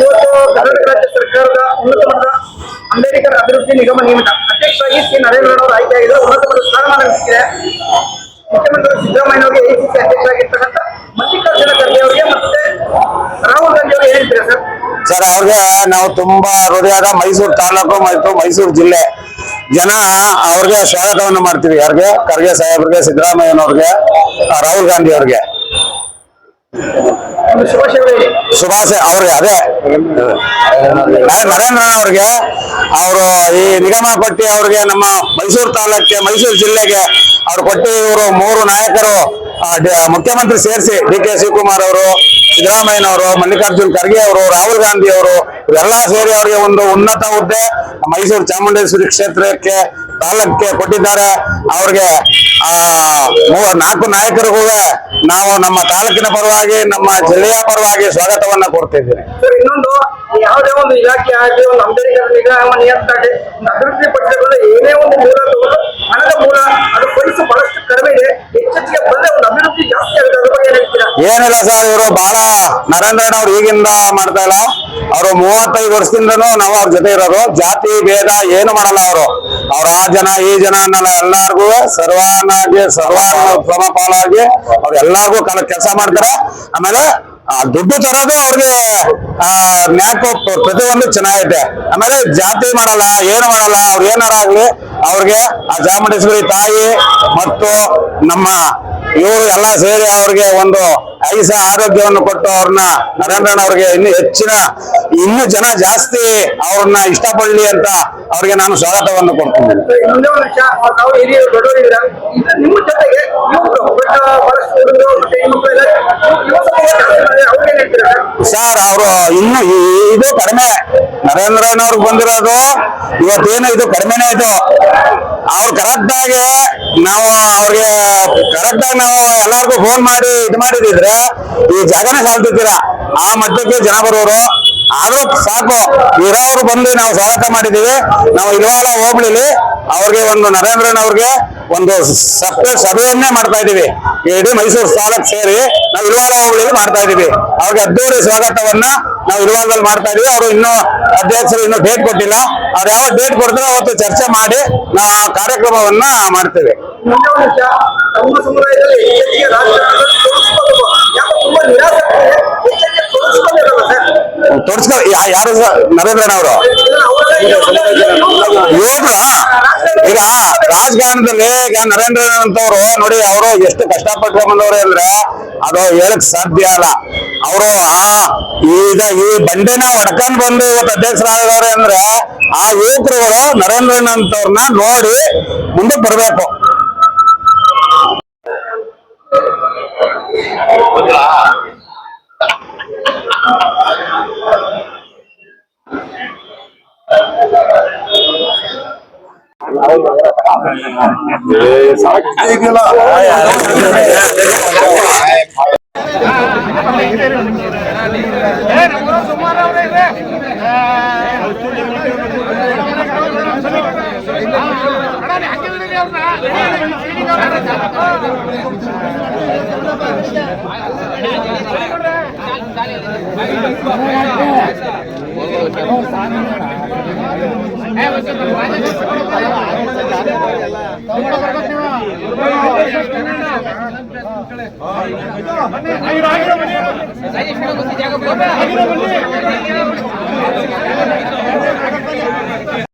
ಇವತ್ತು ಕರ್ನಾಟಕ ರಾಜ್ಯ ಸರ್ಕಾರದ ಉನ್ನತ ಮಟ್ಟದ ಅಂಬೇಡ್ಕರ್ ಅಭಿವೃದ್ಧಿ ನಿಗಮ ನೇಮಕ ಅಧ್ಯಕ್ಷರಾಗಿ ಶ್ರೀ ನರೇಂದ್ರ ಅವರು ಆಯ್ಕೆಯಾಗಿದ್ದು ಉನ್ನತ ಮಟ್ಟದ ಸ್ಥಾನಮಾನ ಸಿಕ್ಕಿದೆ. ಮುಖ್ಯಮಂತ್ರಿ ಸಿದ್ದರಾಮಯ್ಯ ಅವರಿಗೆ ಎಐಸಿಸಿ ಅಧ್ಯಕ್ಷರಾಗಿರ್ತಕ್ಕಂಥ ಮಲ್ಲಿಕಾರ್ಜುನ ಖರ್ಗೆ ಅವರಿಗೆ ಮತ್ತೆ ರಾಹುಲ್ ಗಾಂಧಿ ಅವರು ಹೇಳ್ತೀರಾ ಸರ್? ಸರ್, ಅವ್ರಿಗೆ ನಾವು ತುಂಬಾ ಹೃದಯದ ಮೈಸೂರು ತಾಲೂಕು ಮತ್ತು ಮೈಸೂರು ಜಿಲ್ಲೆ ಜನ ಅವ್ರಿಗೆ ಸ್ವಾಗತವನ್ನು ಮಾಡ್ತೀವಿ. ಯಾರಿಗೆ? ಖರ್ಗೆ ಸಾಹೇಬ್ರಿಗೆ, ಸಿದ್ದರಾಮಯ್ಯನವ್ರಿಗೆ, ರಾಹುಲ್ ಗಾಂಧಿ ಅವ್ರಿಗೆ ಶುಭಾಶಯ. ಅವ್ರಿಗೆ ಅದೇ ನರೇಂದ್ರ ಅವ್ರಿಗೆ ಅವರು ಈ ನಿಗಮ ಕೊಟ್ಟಿ ಅವ್ರಿಗೆ ನಮ್ಮ ಮೈಸೂರು ತಾಲೂಕಿಗೆ ಮೈಸೂರು ಜಿಲ್ಲೆಗೆ ಅವ್ರು ಕೊಟ್ಟಿ ಇವರು 3 ನಾಯಕರು ಮುಖ್ಯಮಂತ್ರಿ ಸೇರಿಸಿ ಡಿ.ಕೆ. ಶಿವಕುಮಾರ್ ಅವರು, ಸಿದ್ದರಾಮಯ್ಯನವರು, ಮಲ್ಲಿಕಾರ್ಜುನ್ ಖರ್ಗೆ ಅವರು, ರಾಹುಲ್ ಗಾಂಧಿ ಅವರು ಇವೆಲ್ಲ ಸೇರಿ ಅವರಿಗೆ ಒಂದು ಉನ್ನತ ಹುದ್ದೆ ಮೈಸೂರು ಚಾಮುಂಡೇಶ್ವರಿ ಕ್ಷೇತ್ರಕ್ಕೆ ತಾಲೂಕಿಗೆ ಕೊಟ್ಟಿದ್ದಾರೆ. ಅವ್ರಿಗೆ 4 ನಾಯಕರಿಗೂ ನಾವು ನಮ್ಮ ತಾಲೂಕಿನ ಪರವಾಗಿ ನಮ್ಮ ಜಿಲ್ಲೆಯ ಪರವಾಗಿ ಸ್ವಾಗತವನ್ನ ಕೊಡ್ತಿದ್ದೇನೆ. ಇನ್ನೊಂದು ಯಾವುದೇ ಒಂದು ಇಲಾಖೆ ಆಗಲಿ ಒಂದು ಅಂಬೇಡ್ಕರ್ ನಿಗಮ ನಿಯಂತ್ರಣ ಅಭಿವೃದ್ಧಿ ಪಡಿಸಿಕೊಂಡು ಏನೇ ಒಂದು ಮೂಲ ತಗೊಂಡು ಹಣದ ಮೂಲ ಅದು ಪಡಿಸು ಬಹಳಷ್ಟು ಕಡಿಮೆ ಇದೆ. ಹೆಚ್ಚೆಚ್ಚಿಗೆ ಬಂದ್ರೆ ಒಂದು ಅಭಿವೃದ್ಧಿ ಜಾಸ್ತಿ ಆಗುತ್ತೆ. ಅದ್ರ ಬಗ್ಗೆ ಹೇಳ್ತೀರಾ? ಏನಿಲ್ಲ ಸರ್, ಇವರು ಬಹಳ ನರೇಂದ್ರಣ್ಣ ಅವ್ರು ಈಗಿಂದ ಮಾಡ್ತಾ ಇಲ್ಲ. ಅವರು 35 ವರ್ಷದಿಂದನೂ ನಾವು ಅವ್ರ ಜೊತೆ ಇರೋರು. ಜಾತಿ ಭೇದ ಏನು ಮಾಡಲ್ಲ ಅವರು. ಅವ್ರ ಆ ಜನ ಈ ಜನ ಅನ್ನಲ್ಲ, ಎಲ್ಲಾರ್ಗು ಸರ್ವಾನಾಗಿ ಸಮಪಾಲಾಗಿ ಅವ್ರು ಎಲ್ಲಾರ್ಗು ಕೆಲಸ ಮಾಡ್ತಾರೆ. ಆಮೇಲೆ ದುಡ್ಡು ತರೋದು ಅವ್ರಿಗೆ ನ್ಯಾಕ್ ಪ್ರತಿಯೊಂದು ಚೆನ್ನಾಗೈತೆ. ಆಮೇಲೆ ಜಾತಿ ಮಾಡಲ್ಲ, ಏನು ಮಾಡಲ್ಲ. ಅವ್ರು ಏನಾರ ಆಗ್ಲಿ ಅವ್ರಿಗೆ ಆ ಚಾಮುಂಡೇಶ್ವರಿ ತಾಯಿ ಮತ್ತು ನಮ್ಮ ಇವರು ಎಲ್ಲ ಸೇರಿ ಅವ್ರಿಗೆ ಒಂದು ಐಸ ಆರೋಗ್ಯವನ್ನು ಕೊಟ್ಟು ಅವ್ರನ್ನ ನರೇಂದ್ರಣ್ಣ ಅವ್ರಿಗೆ ಇನ್ನೂ ಜನ ಜಾಸ್ತಿ ಅವ್ರನ್ನ ಇಷ್ಟಪಡಲಿ ಅಂತ ಅವ್ರಿಗೆ ನಾನು ಸ್ವಾಗತವನ್ನು ಕೊಡ್ತೀನಿ. ಸರ್, ಅವರು ಇನ್ನು ಇದು ಕಡಿಮೆ. ನರೇಂದ್ರಣ್ಣ ಅವ್ರಿಗೆ ಬಂದಿರೋದು ಇವತ್ತೇನು ಇದು ಕಡಿಮೆನೇ ಇದು. ಅವ್ರು ಕರೆಕ್ಟ್ ಆಗಿ ನಾವು ಅವ್ರಿಗೆ ನಾವು ಎಲ್ಲಾರ್ಗು ಫೋನ್ ಮಾಡಿ ಇದು ಮಾಡಿದಿದ್ರೆ ಈ ಜಾಗನೇ ಸಾಲ್ತಿದ್ದೀರಾ. ಆ ಮಟ್ಟಕ್ಕೆ ಜನ ಬರೋರು. ಆದ್ರೂ ಸಾಕು, ಇರೋರು ಬಂದು ನಾವು ಸ್ವಾಗತ ಮಾಡಿದೀವಿ. ನಾವು ಇಲ್ವಾಲ ಹೋಬಳಿಲಿ ಅವ್ರಿಗೆ ಒಂದು ನರೇಂದ್ರಣ್ಣ ಅವ್ರಿಗೆ ಒಂದು ಸಪ್ರೇಟ್ ಸಭೆಯನ್ನೇ ಮಾಡ್ತಾ ಇದೀವಿ. ಇಡೀ ಮೈಸೂರು ತಾಲೂಕು ಸೇರಿ ನಾವು ಇಲ್ವಾಲ ಹೋಬಳಿಲಿ ಮಾಡ್ತಾ ಇದೀವಿ. ಅವ್ರಿಗೆ ಅದ್ದೂರಿ ಸ್ವಾಗತವನ್ನ ನಾವು ಇಲ್ವಾಲದಲ್ಲಿ ಮಾಡ್ತಾ ಇದೀವಿ. ಅವರು ಇನ್ನೂ ಅಧ್ಯಕ್ಷರು ಇನ್ನೂ ಡೇಟ್ ಕೊಟ್ಟಿಲ್ಲ. ಅವ್ರು ಯಾವ ಡೇಟ್ ಕೊಡ್ತಾರೆ ಅವತ್ತು ಚರ್ಚೆ ಮಾಡಿ ನಾವು ಆ ಕಾರ್ಯಕ್ರಮವನ್ನ ಮಾಡ್ತೇವೆ. ತೋರಿಸ್ಕೊ ಯಾರು ನರೇಂದ್ರಣ್ಣ ಅವರು ಈಗ ರಾಜಕಾರಣದಲ್ಲಿ ಈಗ ನರೇಂದ್ರಣ್ಣ ಅಂತವ್ರು ನೋಡಿ, ಅವರು ಎಷ್ಟು ಕಷ್ಟಪಟ್ಟು ಬಂದವ್ರೆ ಅಂದ್ರೆ ಅದು ಹೇಳಕ್ ಸಾಧ್ಯ ಅಲ್ಲ. ಅವರು ಈ ಬಂಡೆನ ಹೊಡ್ಕೊಂಡ್ ಬಂದು ಇವತ್ತು ಅಧ್ಯಕ್ಷರಾದವ್ರೆ ಅಂದ್ರೆ ಆ ಯುವಕರುಗಳು ನರೇಂದ್ರಣ್ಣ ಅಂತವ್ರನ್ನ ನೋಡಿ ಮುಂದಕ್ಕೆ ಬರ್ಬೇಕು. ಜಾಗ